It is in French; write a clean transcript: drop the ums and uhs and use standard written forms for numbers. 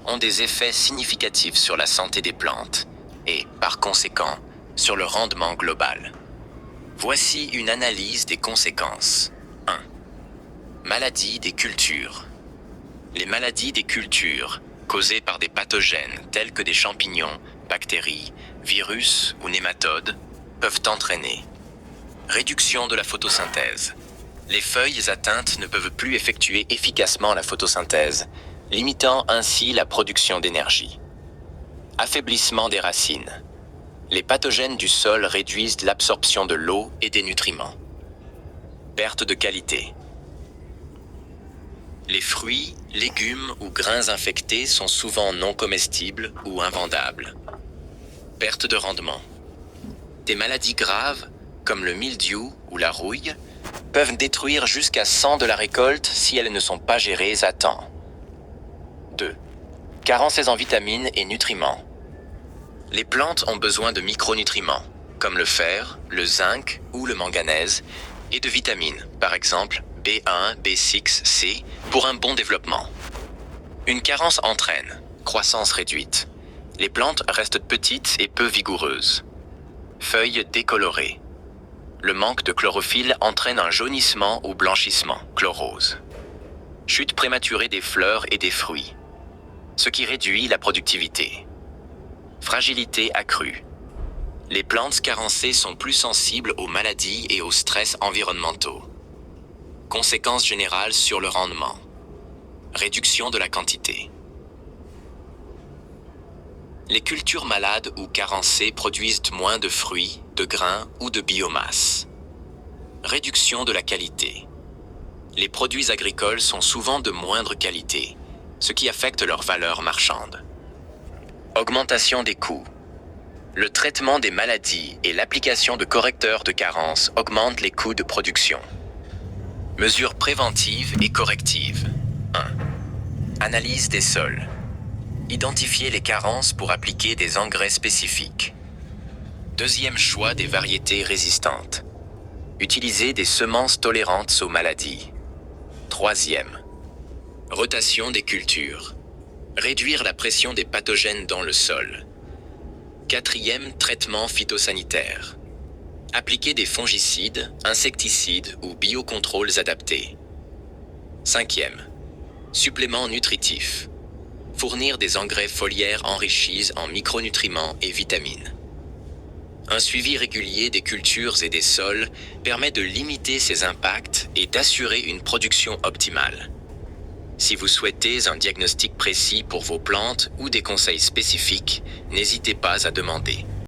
ont des effets significatifs sur la santé des plantes et, par conséquent, sur le rendement global. Voici une analyse des conséquences. 1. Maladies des cultures. Les maladies des cultures, causées par des pathogènes tels que des champignons, bactéries, virus ou nématodes, peuvent entraîner réduction de la photosynthèse. Les feuilles atteintes ne peuvent plus effectuer efficacement la photosynthèse, limitant ainsi la production d'énergie. Affaiblissement des racines. Les pathogènes du sol réduisent l'absorption de l'eau et des nutriments. Perte de qualité. Les fruits, légumes ou grains infectés sont souvent non comestibles ou invendables. Perte de rendement. Des maladies graves, comme le mildiou ou la rouille, peuvent détruire jusqu'à 100 de la récolte si elles ne sont pas gérées à temps. 2. Carences en vitamines et nutriments. Les plantes ont besoin de micronutriments, comme le fer, le zinc ou le manganèse, et de vitamines, par exemple B1, B6, C, pour un bon développement. Une carence entraîne croissance réduite. Les plantes restent petites et peu vigoureuses. Feuilles décolorées. Le manque de chlorophylle entraîne un jaunissement ou blanchissement, chlorose. Chute prématurée des fleurs et des fruits, ce qui réduit la productivité. Fragilité accrue. Les plantes carencées sont plus sensibles aux maladies et aux stress environnementaux. Conséquences générales sur le rendement. Réduction de la quantité. Les cultures malades ou carencées produisent moins de fruits, de grains ou de biomasse. Réduction de la qualité. Les produits agricoles sont souvent de moindre qualité, ce qui affecte leur valeur marchande. Augmentation des coûts. Le traitement des maladies et l'application de correcteurs de carence augmentent les coûts de production. Mesures préventives et correctives. 1. Analyse des sols. Identifier les carences pour appliquer des engrais spécifiques. Deuxième choix des variétés résistantes. Utiliser des semences tolérantes aux maladies. Troisième. Rotation des cultures. Réduire la pression des pathogènes dans le sol. Quatrième, traitement phytosanitaire. Appliquer des fongicides, insecticides ou biocontrôles adaptés. Cinquième, suppléments nutritifs. Fournir des engrais foliaires enrichis en micronutriments et vitamines. Un suivi régulier des cultures et des sols permet de limiter ces impacts et d'assurer une production optimale. Si vous souhaitez un diagnostic précis pour vos plantes ou des conseils spécifiques, n'hésitez pas à demander.